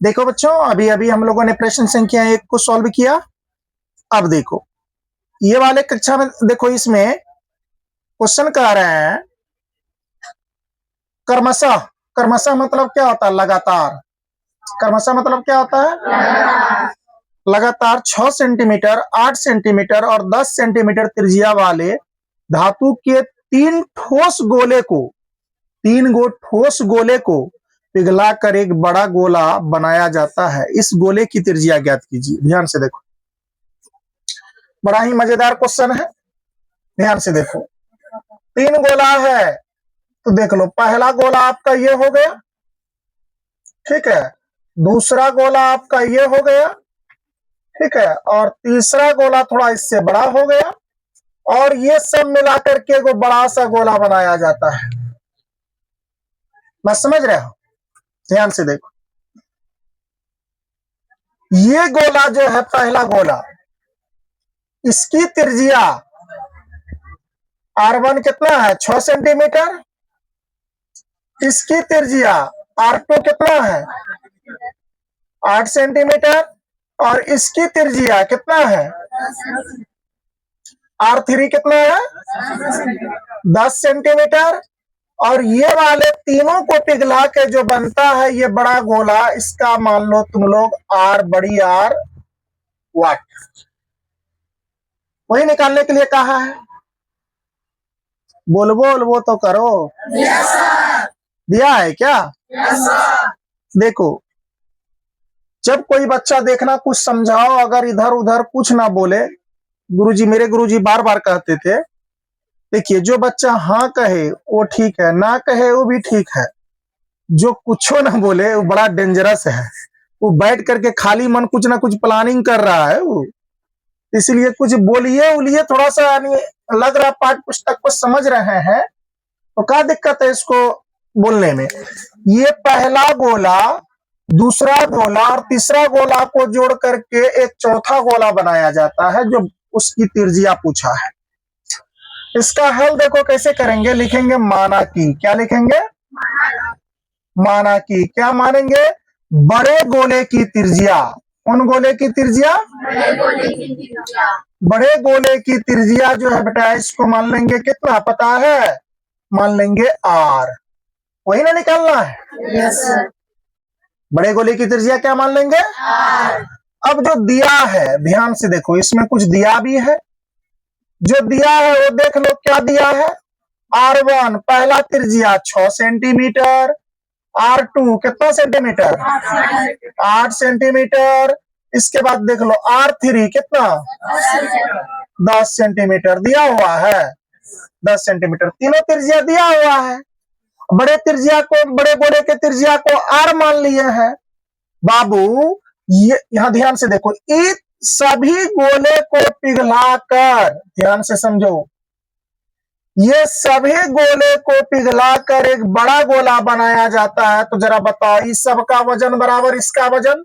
देखो बच्चों, अभी अभी हम लोगों ने प्रश्न संख्या 1 को सॉल्व किया। अब देखो ये वाले कक्षा में, देखो इसमें क्वेश्चन कह रहे हैं क्रमशः। क्रमशः मतलब क्या होता है? लगातार। क्रमशः मतलब क्या होता है? लगातार 6 सेंटीमीटर, 8 सेंटीमीटर और 10 सेंटीमीटर त्रिज्या वाले धातु के तीन गो ठोस गोले को पिघलाकर एक बड़ा गोला बनाया जाता है। इस गोले की त्रिज्या ज्ञात कीजिए। ध्यान से देखो, बड़ा ही मजेदार क्वेश्चन है। ध्यान से देखो, तीन गोला है तो देख लो, पहला गोला आपका ये हो गया, ठीक है, दूसरा गोला आपका ये हो गया, ठीक है, और तीसरा गोला थोड़ा इससे बड़ा हो गया, और ये सब मिलाकर के एक बड़ा सा गोला बनाया जाता है। मैं समझ रहे हो? ध्यान से देखो, ये गोला जो है पहला गोला, इसकी त्रिज्या R1 कितना है? 6 सेंटीमीटर। इसकी त्रिज्या R2 कितना है? 8 सेंटीमीटर। और इसकी त्रिज्या कितना है? R3 कितना है? 10 सेंटीमीटर। और ये वाले तीनों को पिघला के जो बनता है ये बड़ा गोला, इसका मान लो तुम लोग R वाट। वही निकालने के लिए कहा है। बोल तो करो। yes, दिया है क्या? yes, देखो, जब कोई बच्चा देखना कुछ समझाओ, अगर इधर उधर कुछ ना बोले, मेरे गुरुजी बार बार कहते थे, देखिए जो बच्चा हाँ कहे वो ठीक है, ना कहे वो भी ठीक है, जो कुछ ना बोले वो बड़ा डेंजरस है। वो बैठ करके खाली मन कुछ ना कुछ प्लानिंग कर रहा है वो, इसलिए कुछ बोलिए थोड़ा सा लग रहा पाठ पुस्तक को समझ रहे हैं तो क्या दिक्कत है इसको बोलने में। ये पहला गोला, दूसरा गोला और तीसरा गोला को जोड़ करके एक चौथा गोला बनाया जाता है जो उसकी त्रिज्या पूछा है। इसका हल देखो कैसे करेंगे, लिखेंगे माना की। क्या लिखेंगे? माना की। क्या मानेंगे? बड़े गोले की त्रिज्या। कौन गोले की त्रिज्या? बड़े गोले की त्रिज्या जो है बेटा, इसको मान लेंगे कितना पता है? मान लेंगे R। वही ना निकालना है? yes, sir। बड़े गोले की त्रिज्या क्या मान लेंगे? R। अब जो दिया है ध्यान से देखो, इसमें कुछ दिया भी है। जो दिया है वो देख लो क्या दिया है। R1 पहला त्रिज्या 6 सेंटीमीटर, R2 कितना सेंटीमीटर? 8 सेंटीमीटर। इसके बाद देख लो R3 कितना? 10 सेंटीमीटर दिया हुआ है। 10 सेंटीमीटर तीनों त्रिज्या दिया हुआ है। बड़े गोले के त्रिज्या को R मान लिए हैं। बाबू ये यहां ध्यान से देखो, इस सभी गोले को पिघलाकर, ध्यान से समझो, ये सभी गोले को पिघलाकर एक बड़ा गोला बनाया जाता है। तो जरा बताओ, इस सब का वजन बराबर इसका वजन?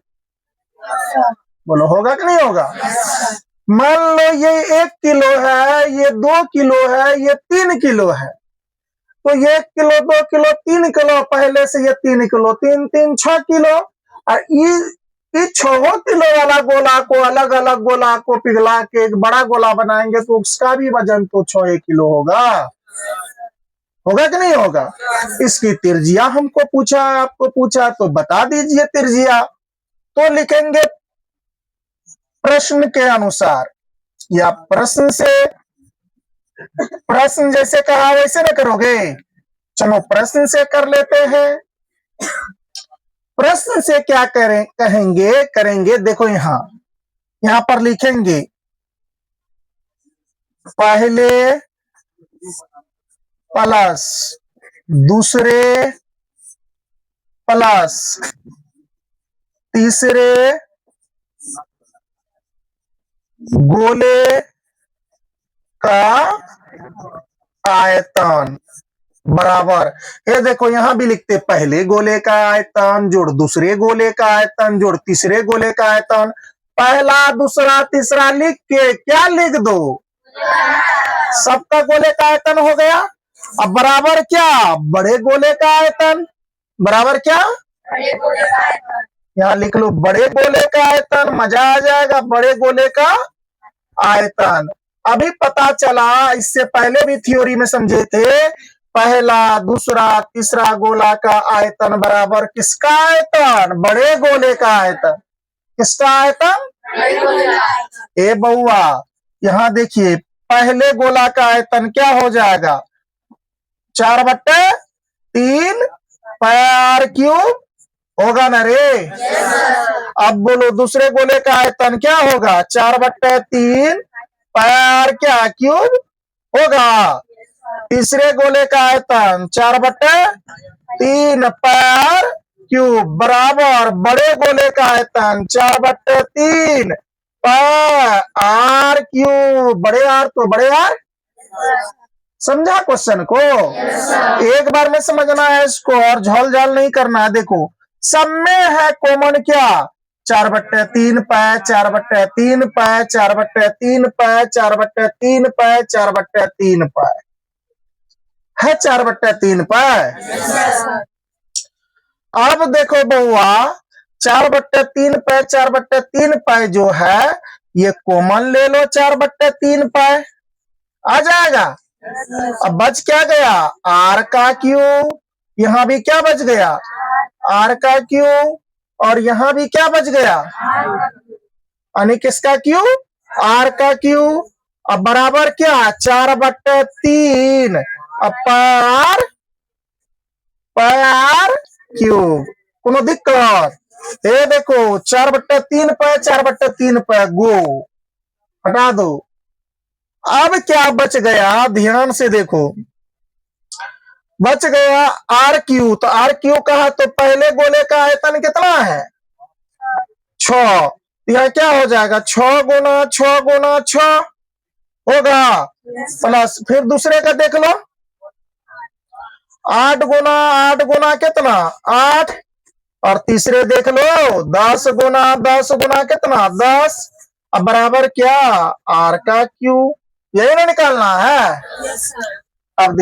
बोलो होगा कि नहीं होगा? मान लो ये 1 किलो है, ये 2 किलो है, ये 3 किलो है, तो ये 1 किलो 2 किलो 3 किलो, पहले से ये 3 किलो, 3 3 6 किलो। और इस 6 किलो वाला गोला को, अलग अलग गोला को पिघला के एक बड़ा गोला बनाएंगे तो उसका भी वजन तो 6 किलो होगा। होगा कि नहीं होगा? इसकी त्रिज्या हमको पूछा, आपको पूछा तो बता दीजिए त्रिज्या। तो लिखेंगे प्रश्न के अनुसार, या प्रश्न जैसे कहा वैसे ना करोगे। चलो प्रश्न से कर लेते हैं। प्रश्न से क्या करेंगे देखो, यहां पर लिखेंगे पहले प्लस दूसरे प्लस तीसरे गोले का आयतन बराबर, ये देखो यहां भी लिखते पहले गोले का आयतन जोड़ दूसरे गोले का आयतन जोड़ तीसरे गोले का आयतन। पहला दूसरा तीसरा लिख के क्या लिख दो? सबका गोले का आयतन हो गया। अब बराबर क्या? बड़े गोले का आयतन। बराबर क्या? यहाँ लिख लो बड़े गोले का आयतन, मजा आ जाएगा। बड़े गोले का आयतन अभी पता चला, इससे पहले भी थ्योरी में समझे थे, पहला दूसरा तीसरा गोला का आयतन बराबर किसका आयतन? बड़े गोले का आयतन। किसका आयतन? ए बउआ, यहां देखिए पहले गोला का आयतन क्या हो जाएगा? 4/3 पाई क्यूब होगा ना रे? अब बोलो दूसरे गोले का आयतन क्या होगा? 4/3 पाई क्या क्यूब होगा। तीसरे गोले का आयतन 4/3 पाई क्यूब बराबर बड़े गोले का आयतन 4/3 पाई क्यूब। बड़े आर तो बड़े आर। समझा क्वेश्चन को? एक बार में समझना है इसको और झोल झाल नहीं करना है। देखो सब में है कॉमन क्या? 4/3 पाई 4/3 पाई 4/3 पाई 4/3 पाई 4/3 पाई है 4/3 पाई। अब देखो बउआ 4/3 पाई 4/3 पाई जो है ये कॉमन ले लो 4/3 पाई आ जाएगा। अब बच क्या गया? आर का क्यूब। यहां भी क्या बच गया? आर का क्यूब। और यहां भी क्या बच गया? यानी किसका क्यूब? आर का क्यूब। अब बराबर क्या? 4/3 अब पाई क्यूब। कोनो दिक्कत? ये देखो 4/3 पाई 4/3 पाई गो हटा दो। अब क्या बच गया? ध्यान से देखो बच गया आर क्यू। तो आर क्यू कहा तो पहले गोले का आयतन कितना है? 6। यह क्या हो जाएगा? 6 गुना 6 गुना 6 होगा प्लस फिर दूसरे का देख लो 8 गुना कितना? 8। और तीसरे देख लो 10 गुना कितना? 10। अब बराबर क्या? आर का क्यूब। यही ना निकालना है। अब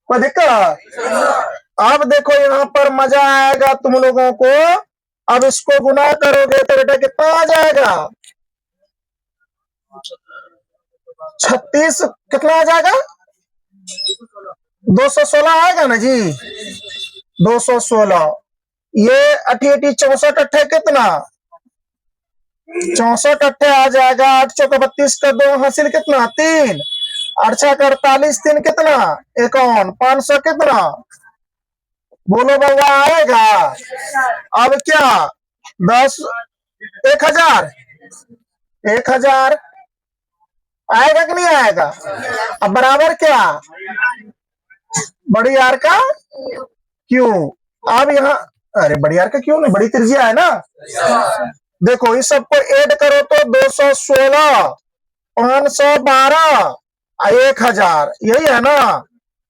कोई दिक्कत? अब देखो यहाँ पर मजा आएगा तुम लोगों को। अब इसको गुना करोगे तो बेटा कितना आ जाएगा? 36 कितना आ जाएगा? 216 आएगा ना जी? 216। ये 88 64 अट्ठे कितना? 64 अट्ठे आ जाएगा। 8 चौका 32 का 2 हासिल कितना? 3। 8 6 का 48 3 कितना? 51। 500 कितना? बोलो बाबा आएगा? अब क्या 10 1000 1000 आएगा कि नहीं आएगा? अब बराबर क्या? बड़ी आर का क्यों? अब यहाँ अरे बड़ी आर का क्यों नहीं? बड़ी त्रिज्या है ना। देखो इस सबको ऐड करो तो 216 512 1000 यही है ना।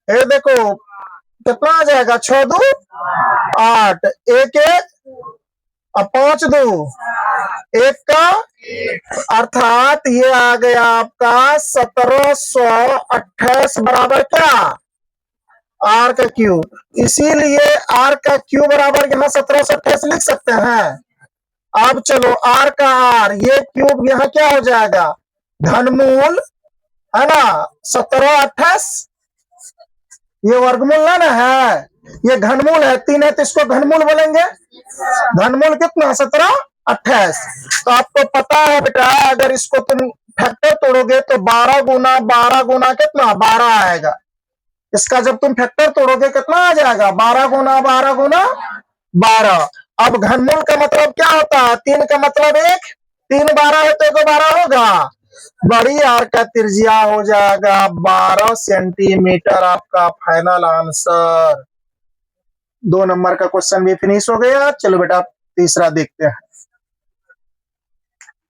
ये देखो कितना आ जाएगा? 6 2 8 1 1 और 5 2 1 का अर्थात ये आ गया आपका 1728 बराबर क्या? आर का क्यूब। इसीलिए आर का क्यूब बराबर यहाँ 1728 लिख सकते हैं। अब चलो आर का आर ये क्यूब यहाँ क्या हो जाएगा? घनमूल है ना 1728। ये वर्गमूल ना है, ये घनमूल है। 3 है तो इसको घनमूल बोलेंगे। घनमूल कितना? 1728। तो आपको पता है बेटा अगर इसको तुम फैक्टर तोड़ोगे तो 12 गुना कितना? 12 आएगा। इसका जब तुम फैक्टर तोड़ोगे कितना आ जाएगा? 12 गुना 12। अब घनमूल का मतलब क्या होता है? 3 का मतलब 1। 3 12 है तो 12 होगा। बड़ी आर का त्रिज्या हो जाएगा 12 सेंटीमीटर। आपका फाइनल आंसर। 2 नंबर का क्वेश्चन भी फिनिश हो गया। चलो बेटा तीसरा देखते हैं।